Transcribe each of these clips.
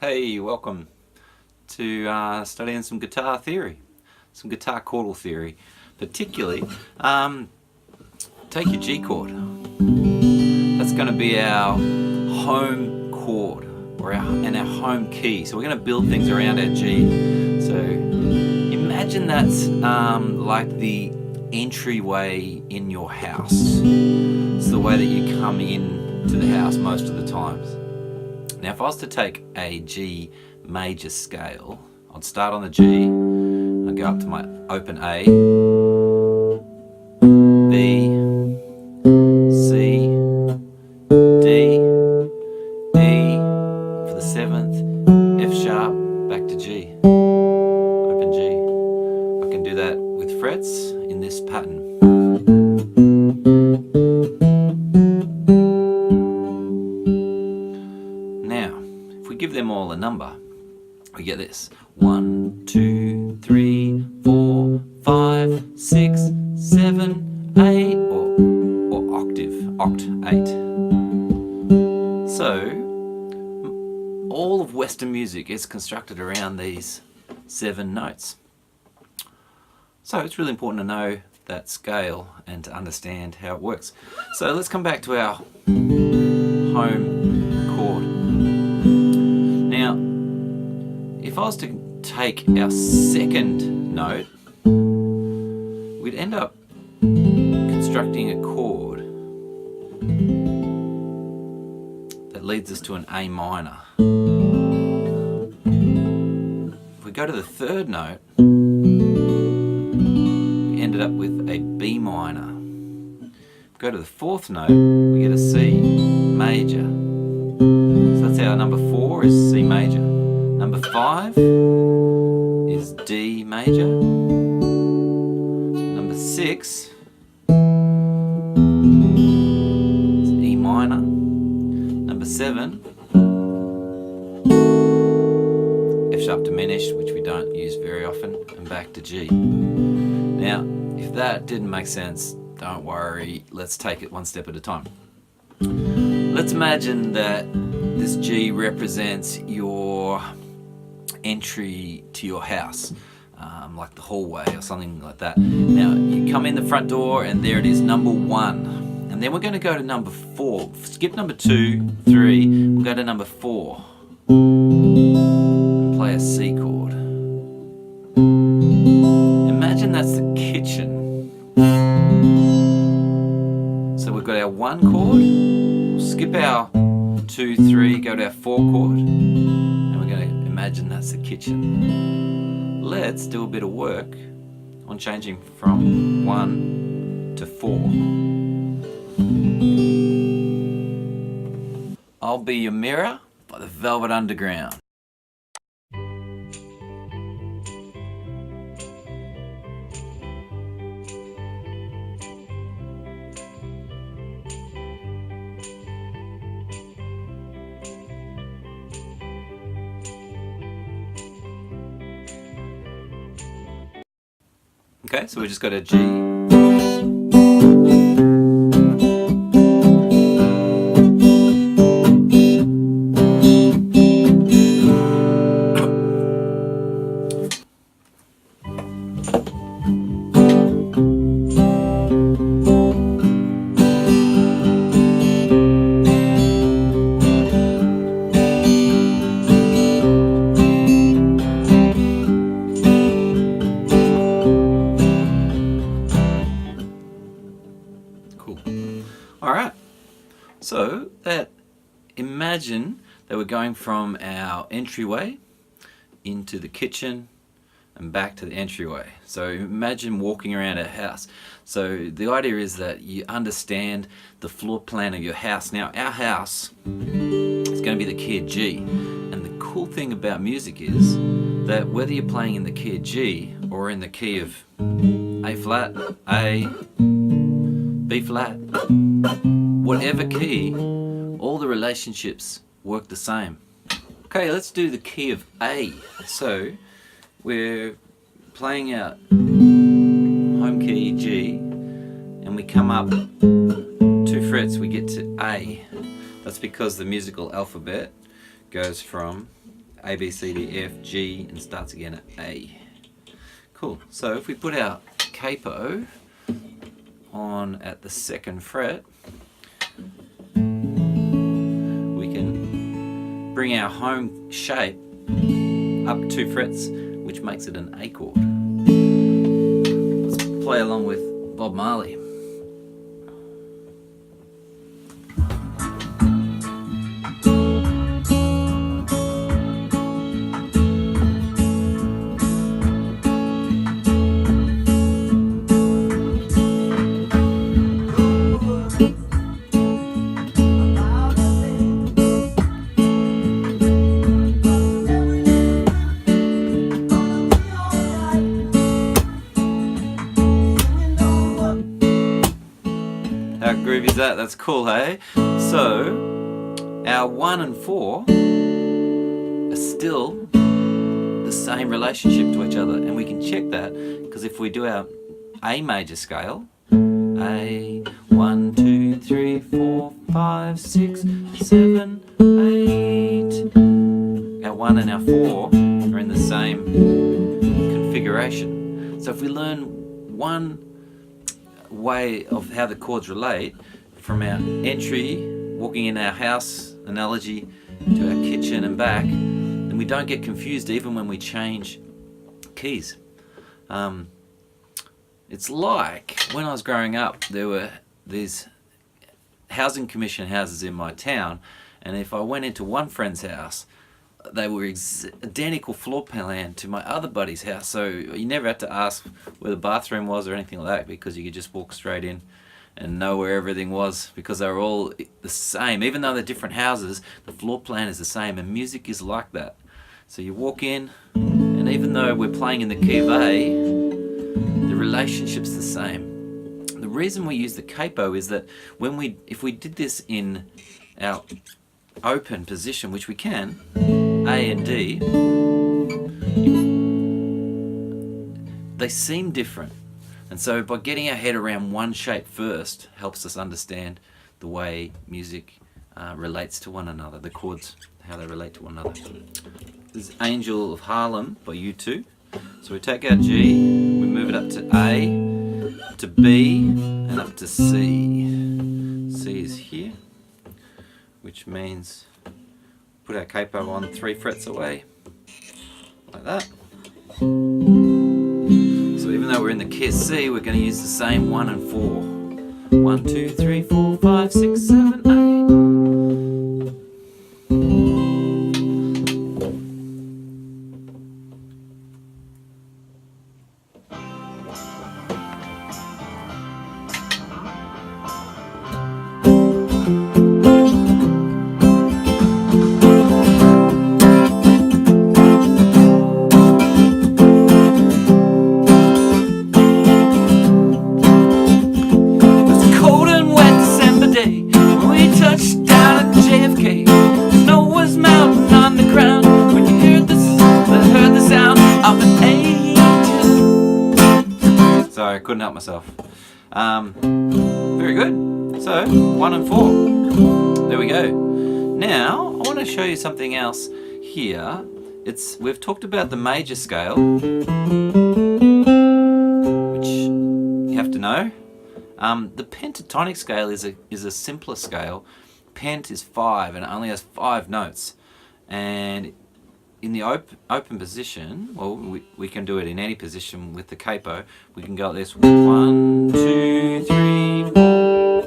Hey, welcome to studying some guitar theory, some guitar chordal theory. Particularly, take your G chord. That's going to be our home chord and our home key. So we're going to build things around our G. So imagine that's like the entryway in your house. It's the way that you come in to the house most of the times. Now if I was to take a G major scale, I'd start on the G, I'd go up to my open A, B, C, D, E for the 7th, F sharp, back to G, open G. I can do that with frets in this pattern. Give them all a number, we get this: 1, 2, 3, 4, 5, 6, 7, 8, or octave, oct 8. So all of Western music is constructed around these 7 notes. So it's really important to know that scale and to understand how it works. So let's come back to our home chord. Now, if I was to take our second note, we'd end up constructing a chord that leads us to an A minor. If we go to the third note, we ended up with a B minor. If we go to the fourth note, we get a C major. So that's our number 4 is C major. Number 5 is D major. Number 6 is E minor. Number 7, F sharp diminished, which we don't use very often, and back to G. Now, if that didn't make sense, don't worry, let's take it one step at a time. Let's imagine that this G represents your entry to your house, like the hallway or something like that. Now you come in the front door and there it is, number 1, and then we're going to go to number 4. Skip number 2, 3, we'll go to number 4 and play a C chord. Imagine that's the kitchen. So we've got our 1 chord, we'll skip our 2, 3, go to our 4 chord, and we're going to imagine that's the kitchen. Let's do a bit of work on changing from 1 to 4. I'll Be Your Mirror by the Velvet Underground. Okay, so we just got a G. Alright, so imagine that we're going from our entryway into the kitchen and back to the entryway. So imagine walking around our house. So the idea is that you understand the floor plan of your house. Now our house is going to be the key of G, and the cool thing about music is that whether you're playing in the key of G or in the key of A flat, A, B flat, whatever key, all the relationships work the same. Okay, let's do the key of A. So we're playing out home key G, and we come up 2 frets, we get to A. That's because the musical alphabet goes from A, B, C, D, F, G, and starts again at A. Cool. So if we put our capo on at the 2nd fret, we can bring our home shape up 2 frets, which makes it an A chord. Let's play along with Bob Marley. How groovy is that? That's cool, hey? So, our 1 and 4 are still the same relationship to each other, and we can check that because if we do our A major scale, A, 1, 2, 3, 4, 5, 6, 7, 8. Our 1 and our 4 are in the same configuration. So if we learn one way of how the chords relate from our entry, walking in our house analogy, to our kitchen and back, then we don't get confused even when we change keys. It's like when I was growing up, there were these housing commission houses in my town, and if I went into one friend's house, they were identical floor plan to my other buddy's house, so you never had to ask where the bathroom was or anything like that, because you could just walk straight in and know where everything was, because they were all the same. Even though they're different houses, the floor plan is the same, and music is like that. So you walk in, and even though we're playing in the key of A, the relationship's the same. The reason we use the capo is that if we did this in our open position, which we can, A and D, they seem different. And so by getting our head around one shape first helps us understand the way music relates to one another, the chords, how they relate to one another. This is Angel of Harlem by U2. So we take our G, we move it up to A, to B, and up to C. C is here, which means put our capo on 3 frets away, like that. So even though we're in the key of C, we're going to use the same 1 and 4. 1, 2, 3, 4, 5, 6, 7, 8. Sorry, I couldn't help myself. Very good. So, 1 and 4. There we go. Now, I want to show you something else here. We've talked about the major scale, which you have to know. The pentatonic scale is a simpler scale. Pent is 5 and it only has 5 notes. And in the open position, well, we can do it in any position with the capo. We can go like this: 1, 2, 3, 4.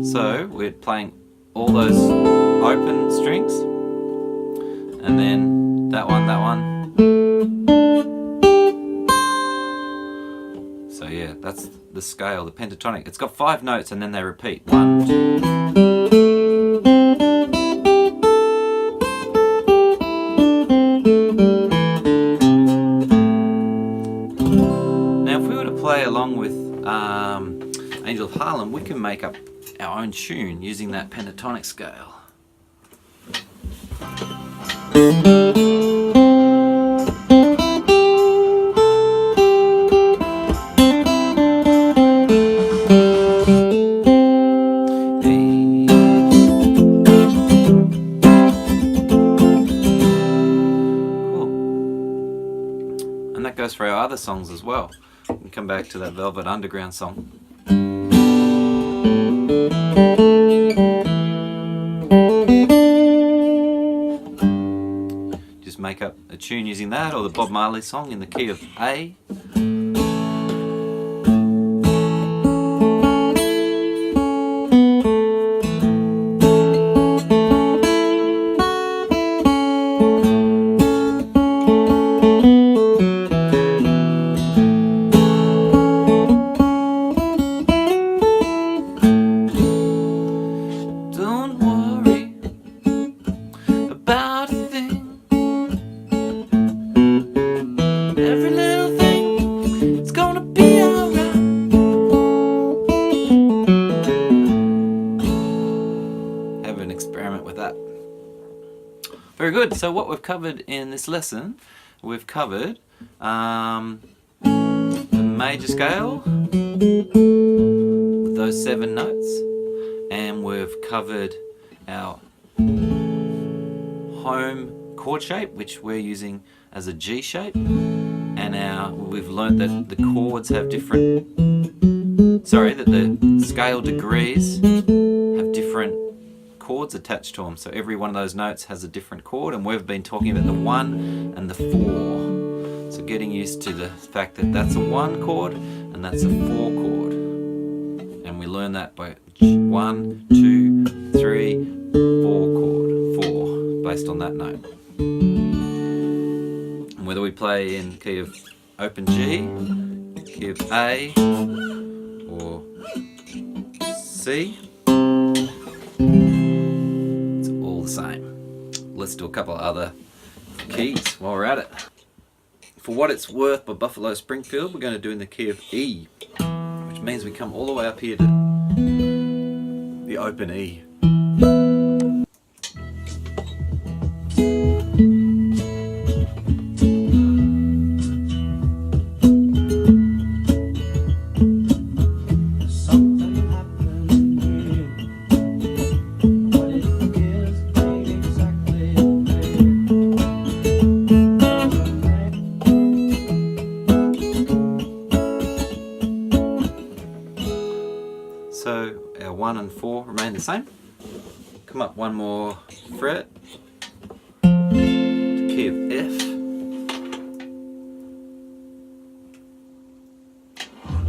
So we're playing all those open strings, and then that one. So yeah, that's the scale, the pentatonic. It's got 5 notes and then they repeat. 1, 2. Now if we were to play along with Angel of Harlem, we can make up our own tune using that pentatonic scale. that goes for our other songs as well. We can come back to that Velvet Underground song. Just make up a tune using that, or the Bob Marley song in the key of A. Very good. So what we've covered in this lesson, we've covered the major scale with those 7 notes, and we've covered our home chord shape, which we're using as a G shape, and we've learnt that the chords have different, that the scale degrees have different chords attached to them, so every one of those notes has a different chord, and we've been talking about the 1 and the 4. So getting used to the fact that that's a 1 chord and that's a 4 chord, and we learn that by 1, 2, 3, 4 chord, 4, based on that note. And whether we play in key of open G, key of A, or C, same. Let's do a couple of other keys while we're at it. For What It's Worth by Buffalo Springfield, we're going to do in the key of E, which means we come all the way up here to the open E. So our 1 and 4 remain the same. Come up one more fret to key of F.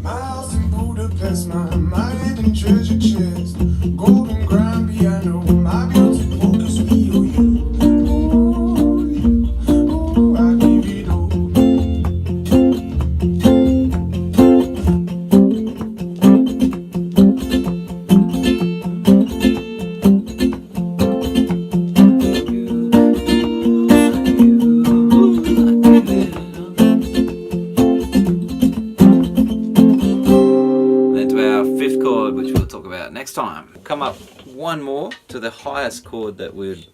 My house in Budapest, my hidden treasure chest, golden grand piano, my beauty focus wheel. I give it all. Next time, come up one more to the highest chord that we'd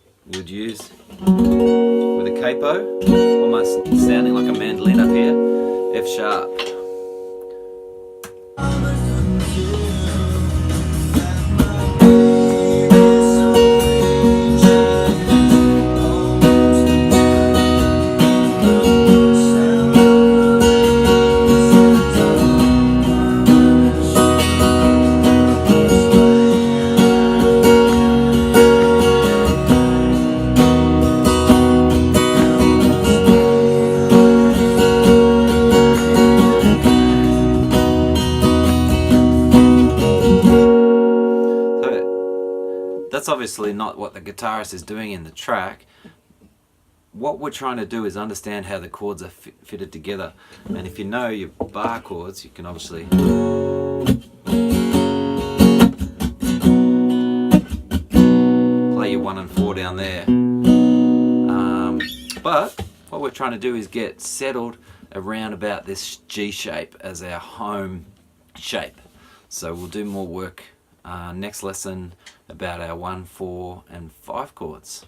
use with a capo, almost sounding like a mandolin up here, F sharp. That's obviously not what the guitarist is doing in the track. What we're trying to do is understand how the chords are fitted together, and if you know your bar chords, you can obviously play your 1 and 4 down there. But what we're trying to do is get settled around about this G shape as our home shape. So we'll do more work next lesson about our 1, 4 and 5 chords.